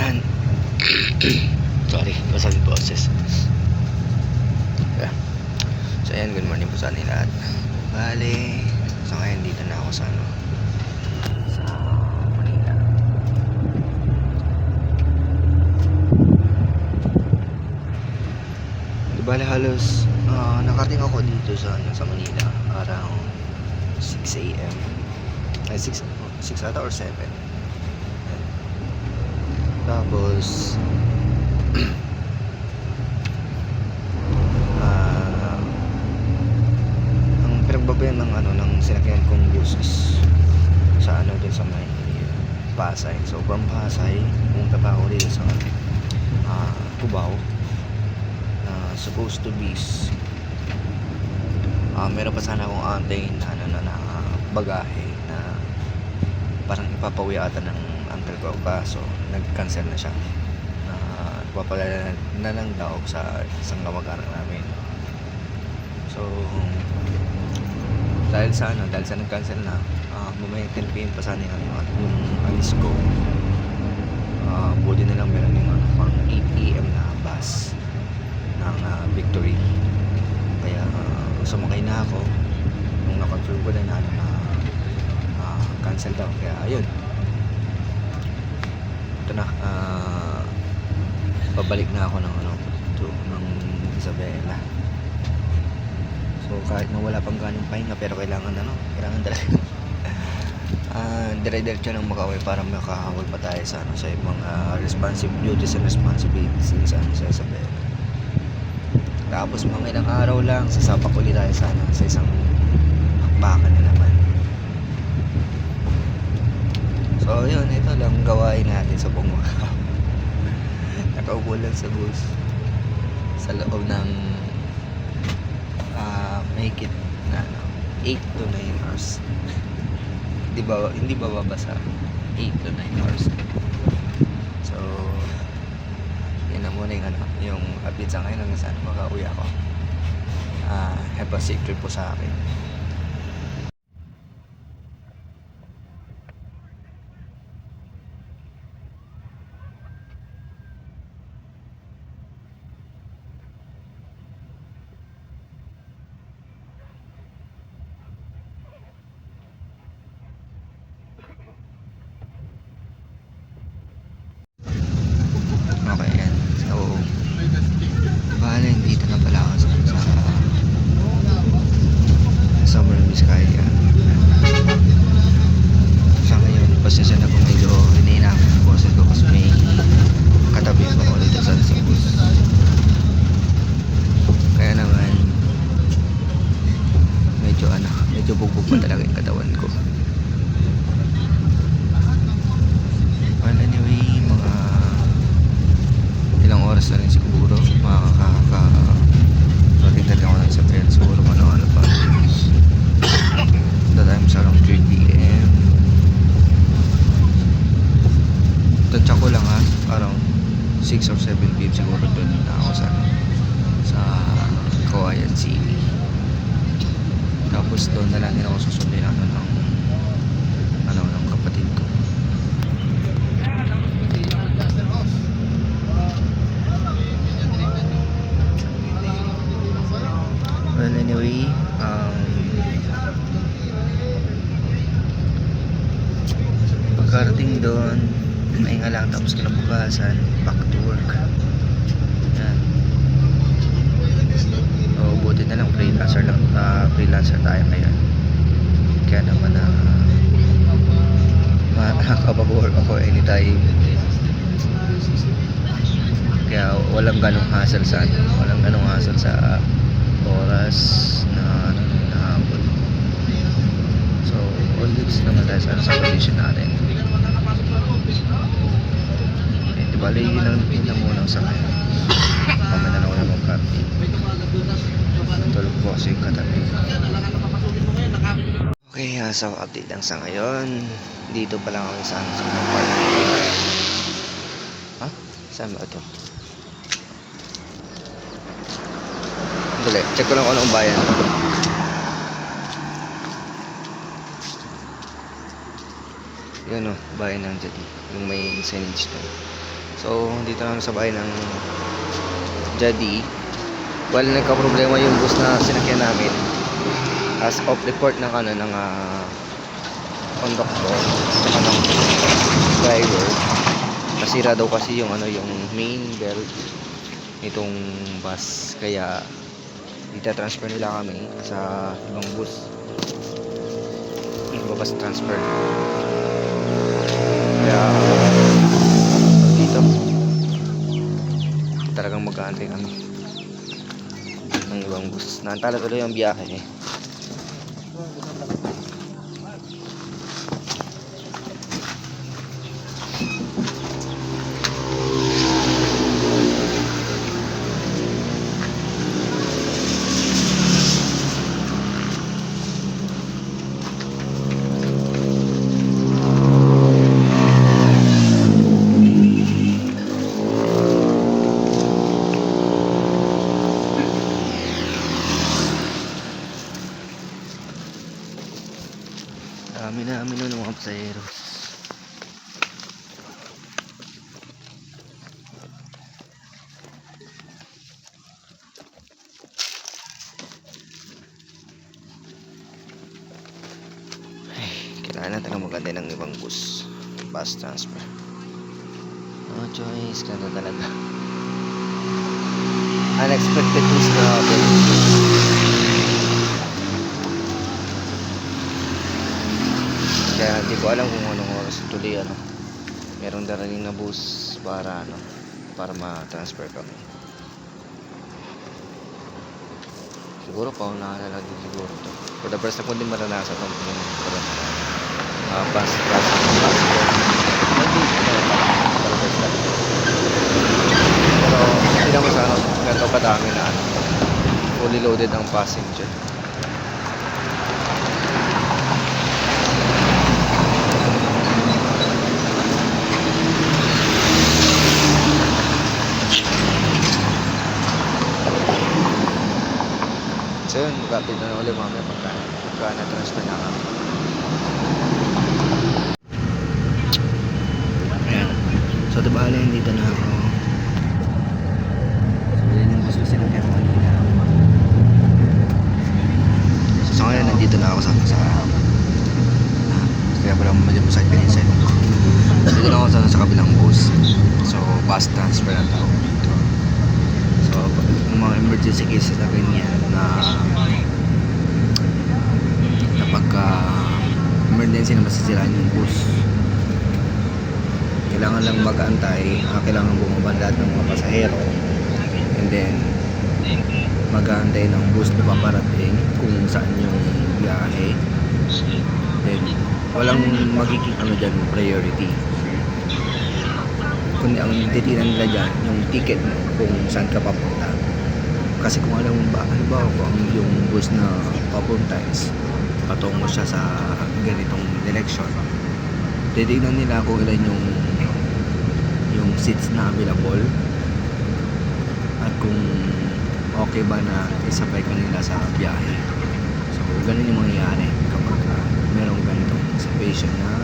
Ayan. Sorry, basag yung boses. Yeah. So ayan, good morning po sa ating lahat. Bale, so ngayon dito na ako sa sa Manila. Bale halos nakating ako dito sa Manila around 6 AM. Ay 6 ata or 7. Tapos ang pinagbabayan ng sinakyan kong bus is sa din sa may Pasay. So from Pasay pumunta pa ako dito sa Cubao na supposed to be meron pa sana akong antayin na bagahe na parang ipapawi ata ng uncle ko, kaso nag-cancel na siya. Nagpapalala na lang daw sa isang kamag-anak namin. So dahil sa nag-cancel na, mamaya 10 PM pa sana yung alis ko. Buti na lang meron yung pang 8 AM na bus ng Victory. Kaya sumakay na ako nung na-confirm ko na cancel daw. Kaya ayun, ito na, pabalik na ako ng ng Isabela. So kahit na wala pang ganong pahinga, pero kailangan talaga dire-diretso ng makauwi para makahawag pa tayo sa mga responsive duties and responsibilities sa Isabela. Tapos mga ilang araw lang sasapak ulit tayo sa isang bakbakan na naman. So yun, ito lang gawain natin sa buong mga nakaupo lang sa bus sa loob ng mahigit na 8 to 9 hours. Hindi ba babasa? 8 to 9 hours. So yan na muna yung update sa ngayon hanggang saan makauwi ako. Have a safe trip po sa akin. Okay, yan. So, bale, dito na pala ako sa Summer Vizcaya. Sa ngayon, pasensya na kung medyo hinihina ang boses ko kasi may katabi ako dito sa bus. Kaya naman, medyo bugbog pa talaga yung katawan ko. Well, anyway, mga ilang oras na rin siguro makakarating talaga ako ng Isabela. Siguro ano pa, the time is around 3 PM. Tansya ko lang around 6 or 7 PM siguro doon na ako sa Cauayan City. Tapos doon na lang din ako susundin ng kapatid ko. Well, anyway, pagkarating doon, mainga lang, tapos kinabukasan, back to work. Yan. O, buti na lang freelancer tayo ngayon. Kaya naman makakapag-work ako anytime. Kaya walang ganong hassle sa oras na habol. So all goods naman tayo sa condition natin. Di bali yun lang muna sa ngayon. Pamana na ako na mag-party. Tulog po kasi yung katabi. Okay, so update lang sa ngayon. Dito pa lang ako sa mga party. Saan ba ito? Dali, check ko lang kung anong bayan. Yun bayan ng Jadi. Yung may signage doon. So, dito lang sa bahay ng Jadi. Well, nagka-problema yung bus na sinakyan namin. As off report ng ano ng conductor saka ng driver. Nasira daw kasi yung ano yung main belt nitong bus, kaya ita-transfer nila kami sa ibang bus. Ibang bus transfer. Kaya dito talagang mag-aantay kami ng ibang bus. Naantala tuloy ang biyahe eh. Dami ng mga pasaheros. Kailangan natin maganda ng ibang bus transfer. No choice, ganun talaga. Unexpected things na happen. Kaya hindi ko alam kung anong oras tuloy merong darating na bus para ma-transfer kami. Siguro paunahan na lang din siguro to. For the first time ko din maranasan itong bus pero hindi naman sa ganito kadami na fully loaded ang passenger. So yun, mag-update na ulit mamaya pagka na-transfer na kami. Ayan. So diba alin, dito na ako. So yun yung gusto sinakyan ko kanina. So ngayon, nandito na ako sa kaya pala madyan mo sa Peninsula. Dito na ako sa kabilang bus. So bus transfer na tao dito. So mga emergency cases na ganyan na pagka emergency na masisiraan yung bus, kailangan lang mag-aantay, kailangan bumaba lahat ng mga pasahero, and then mag-aantay ng bus na paparating kung saan yung biyahe. Then walang magiging dyan priority, kundi ang titinan nila dyan yung ticket mo kung saan ka papunta. Kasi kung alam mo ba, halimbawa kung yung bus na papunta is patungo siya sa ganitong direction, titignan nila kung ilan yung seats na available at kung okay ba na isabay ka nila sa biyahe. So ganun yung mangyayari kapag merong ganitong situation na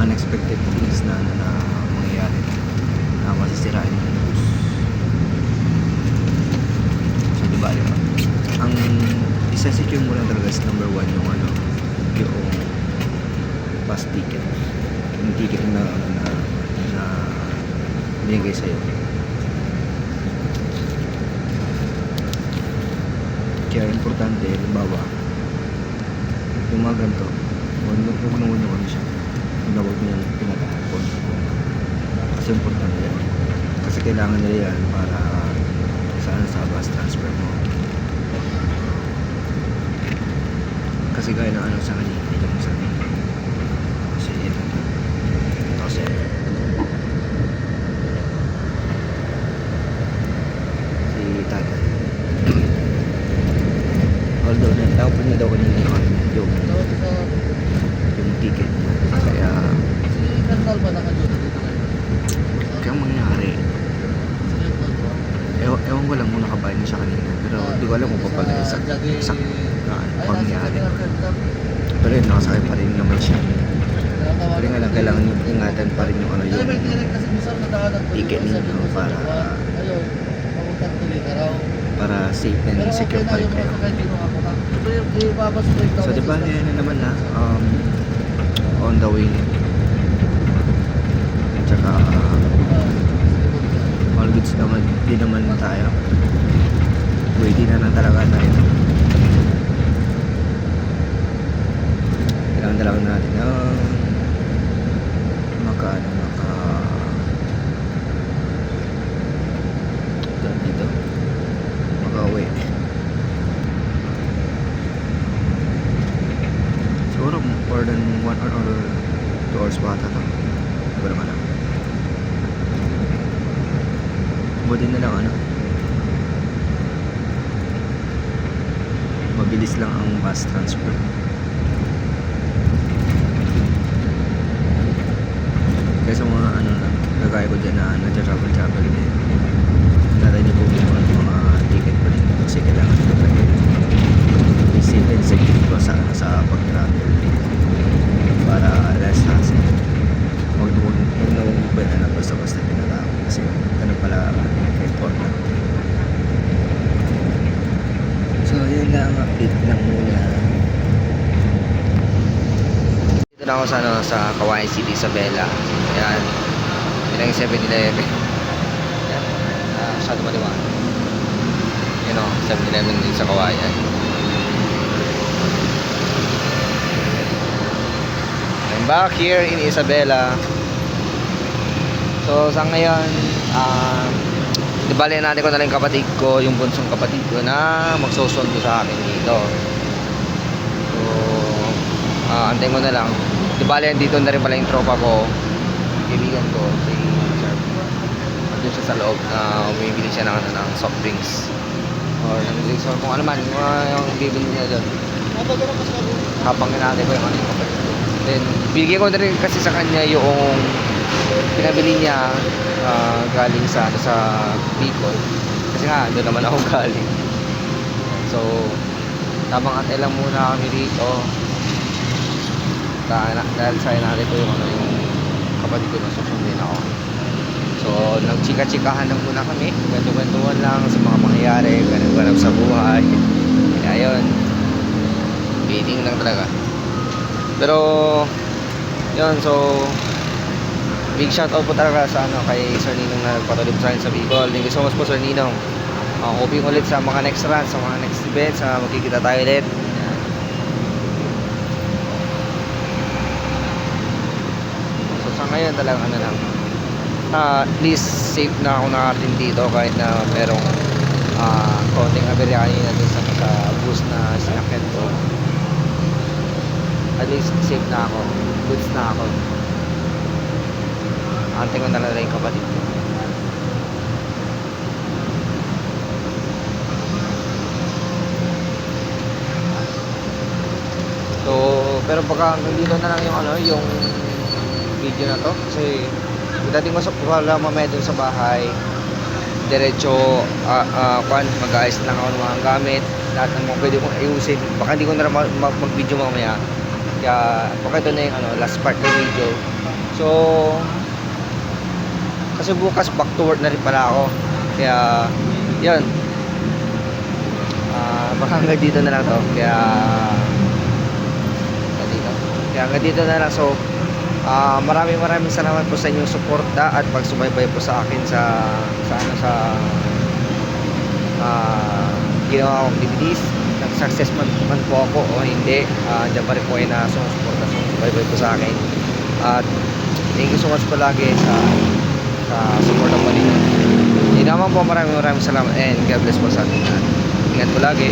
unexpected things na mangyayari na masisiraan yung bus. So diba ang isa-secure mo lang talaga is number 1 yung yung bus ticket, yung ticket na binigay sa'yo. Kaya importante, halimbawa yung mga ganito, huwag na siya, huwag mo yung pinatahapon, kasi importante yan, kasi kailangan nila yan para sa bus transfer mo. Kasi gaya ng sa kanina, yung sa kanina kasi ito kasi si tatay, although natapon niya daw kanina yung ticket niya, kaya kaya mangyari ewan ko lang kung nakabayad niya siya kanina, pero di ko alam kung papala isa pangyari. Pero yun, nakasakay pa rin naman siya. Pero nga lang, kailangan yung ingatan pa rin yung ano yung ticket ninyo para safe and secure pa rin kayo. So di ba na naman na on the way na. At saka all goods naman, di naman tayo. Waiting na lang talaga tayo. Kailangan talaga natin dito makauwi. Siguro more than 1 hour or 2 hours pa ata to. Hindi ko naman alam. Buti na lang mabilis lang ang bus transfer. Kaya sa mga kagaya ko dyan na nagja-travel din, natin yung mga ticket pa rin kasi kailangan ito talaga safe and secure ko sa pag-travel para less hassle. Huwag na basta-basta pinatawag kasi ganun pala important. So yun lang, update lang muna. Dito na ako sa Kawayan City, Isabela. Ayan, yun ang 7-Eleven. Ayan, masyado maliwanag. Yun o, 7-Eleven din sa Kawayan. I'm back here in Isabela. So sa ngayon, ibalik natin ko na lang yung kapatid ko, yung bunsong kapatid ko na magsusundo sa akin dito. So antayin ko na lang. Ibalik dito na rin pala yung tropa ko, kaibigan ko, si Sir. Doon siya sa loob na bumibili siya ng soft drinks or ng drinks or kung ano man yung bibili niya doon. Habang natin ko yung yung kapatid ko. Then bigyan ko na rin kasi sa kanya yung pinabili niya galing sa Bicol kasi nga doon naman ako galing. So tamang antay lang muna kami dito dahil sa natin ko yung kapatid ko na susundin ako. So nagchika-chikahan lang muna kami, ganto-gantuan lang sa mga mangyayari, ganap sa buhay. Kaya yun, waiting lang talaga. Pero yun, so big shout out po talaga sa kay Sir Ninong na nagpatulog sa akin sa Bicol. Thank you so much po, Sir Ninong. Hoping ulit sa mga next run, sa mga next events, magkikita tayo ulit. Yan. So sa ngayon talagang lang, at least safe na ako nakarating dito kahit na merong konting aberya kanina dun sa bus na sinakyan ko. At least safe na ako, goods na ako. Antay ko na lang yung kapatid ko. So, pero baka dito na lang yung video na to kasi dating ko wala mamaya dun sa bahay, diretso mag-ayos lang ako ng mga gamit, lahat ng mga pwede kong ayusin. Baka hindi ko na mag-video mamaya, kaya baka ito na yung last part ng video. So kasi bukas back to work na rin pala ako, kaya yun, baka hanggang dito na lang to, kaya hanggang dito na lang. So maraming salamat po sa inyong suporta at pagsubaybay po sa akin sa ginawa kong DVDs. Nag-success man po ako o hindi, dyan pa rin po ay nasusuporta, subaybay po sa akin. At thank you so much po lagi sa support ng mali. Hindi naman po, maraming salamat and God bless po sa atin. Ingat po lagi.